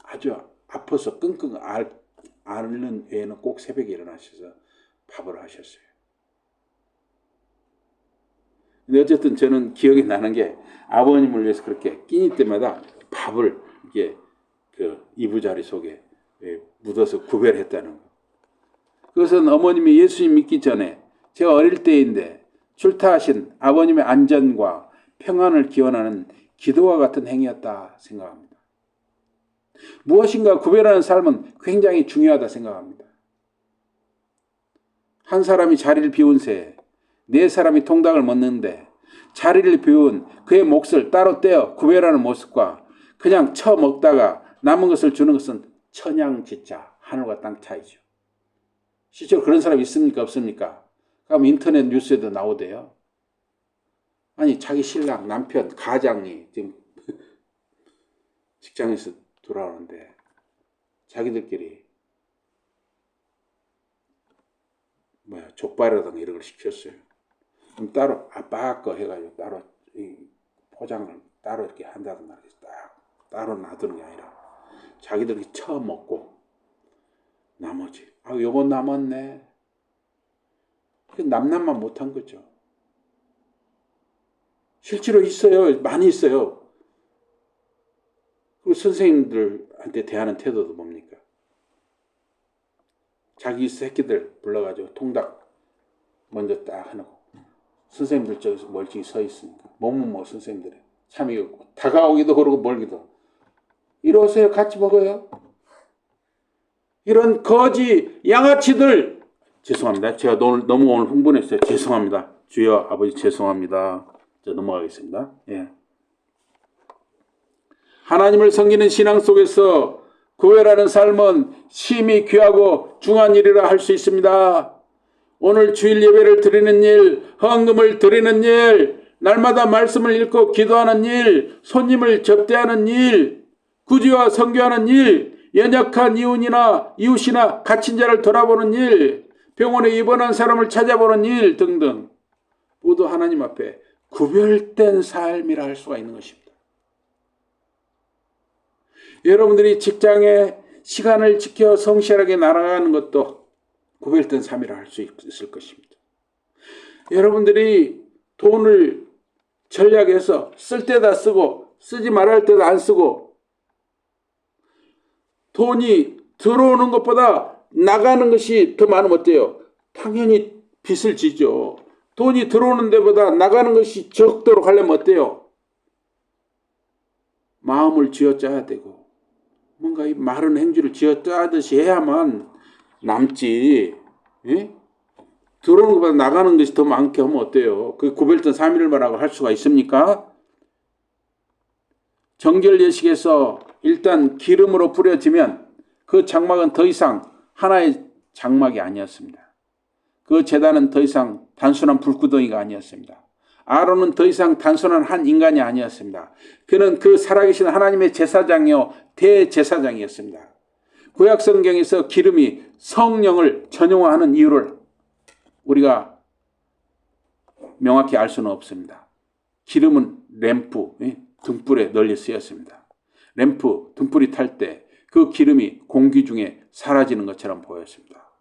[SPEAKER 2] 아주 아파서 끙끙 앓는 외에는 꼭 새벽에 일어나셔서 밥을 하셨어요. 근데 어쨌든 저는 기억이 나는 게 아버님을 위해서 그렇게 끼니 때마다 밥을 이게 그 이부자리 속에 묻어서 구별했다는 거. 그것은 어머님이 예수님 믿기 전에 제가 어릴 때인데 출타하신 아버님의 안전과 평안을 기원하는 기도와 같은 행위였다 생각합니다. 무엇인가 구별하는 삶은 굉장히 중요하다 생각합니다. 한 사람이 자리를 비운 새 네 사람이 통닭을 먹는데 자리를 비운 그의 몫을 따로 떼어 구별하는 모습과 그냥 처먹다가 남은 것을 주는 것은 천양지차, 하늘과 땅 차이죠. 실제로 그런 사람 있습니까? 없습니까? 그럼 인터넷 뉴스에도 나오대요. 아니 자기 신랑, 남편, 가장이 지금 직장에서 돌아오는데 자기들끼리 족발이라든가 이런 걸 시켰어요. 그럼 따로 아빠 거 해가지고 따로 포장을 따로 이렇게 한다든가 따로 놔두는 게 아니라 자기들이 처음 먹고 나머지 요거 남았네. 남남만 못한 거죠. 실제로 있어요. 많이 있어요. 그리고 선생님들한테 대하는 태도도 뭡니까? 자기 새끼들 불러가지고 통닭 먼저 딱 해놓고 선생님들 저기서 멀찍이 서 있으니까 몸은 선생님들이 참이 없고 다가오기도 그러고 멀기도 이리 오세요. 같이 먹어요. 이런 거지 양아치들 죄송합니다. 제가 너무 오늘 흥분했어요. 죄송합니다. 주여 아버지 죄송합니다. 저 넘어가겠습니다. 예. 하나님을 섬기는 신앙 속에서 구별하는 삶은 심히 귀하고 중요한 일이라 할 수 있습니다. 오늘 주일 예배를 드리는 일, 헌금을 드리는 일, 날마다 말씀을 읽고 기도하는 일, 손님을 접대하는 일, 구제와 선교하는 일, 연약한 이웃이나 갇힌 자를 돌아보는 일, 병원에 입원한 사람을 찾아보는 일 등등 모두 하나님 앞에 구별된 삶이라 할 수가 있는 것입니다. 여러분들이 직장에 시간을 지켜 성실하게 나아가는 것도 구별된 삶이라 할 수 있을 것입니다. 여러분들이 돈을 전략해서 쓸 때다 쓰고 쓰지 말아야 할 때도 안 쓰고 돈이 들어오는 것보다 나가는 것이 더 많으면 어때요? 당연히 빚을 지죠. 돈이 들어오는 데보다 나가는 것이 적도록 하려면 어때요? 마음을 쥐어짜야 되고 뭔가 이 마른 행주를 쥐어짜듯이 해야만 남지. 예? 들어오는 것보다 나가는 것이 더 많게 하면 어때요? 그 구별된 3일만하고 할 수가 있습니까? 정결 예식에서 일단 기름으로 뿌려지면 그 장막은 더 이상 하나의 장막이 아니었습니다. 그 제단은 더 이상 단순한 불구덩이가 아니었습니다. 아론은 더 이상 단순한 한 인간이 아니었습니다. 그는 그 살아계신 하나님의 제사장이요 대제사장이었습니다. 구약 성경에서 기름이 성령을 전용화하는 이유를 우리가 명확히 알 수는 없습니다. 기름은 램프, 등불에 널리 쓰였습니다. 램프, 등불이 탈 때 그 기름이 공기 중에 사라지는 것처럼 보였습니다.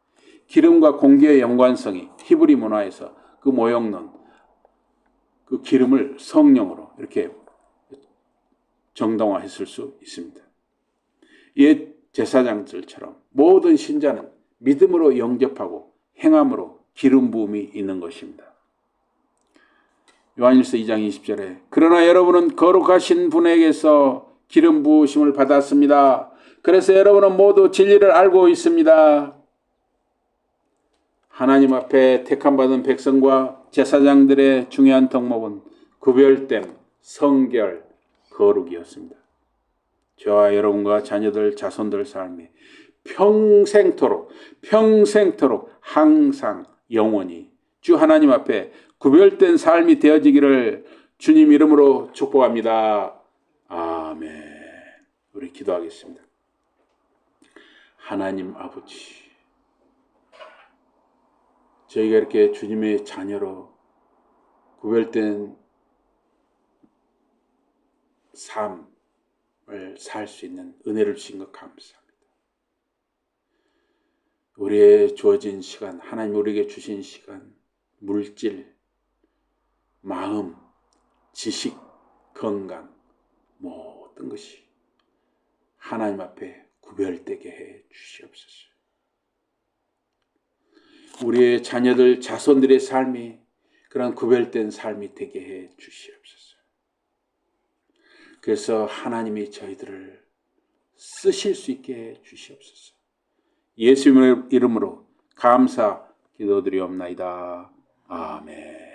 [SPEAKER 2] 기름과 공기의 연관성이 히브리 문화에서 그 모형론, 그 기름을 성령으로 이렇게 정당화했을 수 있습니다. 옛 제사장들처럼 모든 신자는 믿음으로 영접하고 행함으로 기름 부음이 있는 것입니다. 요한일서 2장 20절에 그러나 여러분은 거룩하신 분에게서 기름 부으심을 받았습니다. 그래서 여러분은 모두 진리를 알고 있습니다. 하나님 앞에 택함받은 백성과 제사장들의 중요한 덕목은 구별됨, 성결, 거룩이었습니다. 저와 여러분과 자녀들, 자손들 삶이 평생토록 항상 영원히 주 하나님 앞에 구별된 삶이 되어지기를 주님 이름으로 축복합니다. 아멘. 우리 기도하겠습니다. 하나님 아버지, 저희가 이렇게 주님의 자녀로 구별된 삶을 살 수 있는 은혜를 주신 것 감사합니다. 우리의 주어진 시간, 하나님 우리에게 주신 시간, 물질, 마음, 지식, 건강, 모든 것이 하나님 앞에 구별되게 해 주시옵소서. 우리의 자녀들, 자손들의 삶이 그런 구별된 삶이 되게 해 주시옵소서. 그래서 하나님이 저희들을 쓰실 수 있게 해 주시옵소서. 예수님의 이름으로 감사 기도드리옵나이다. 아멘.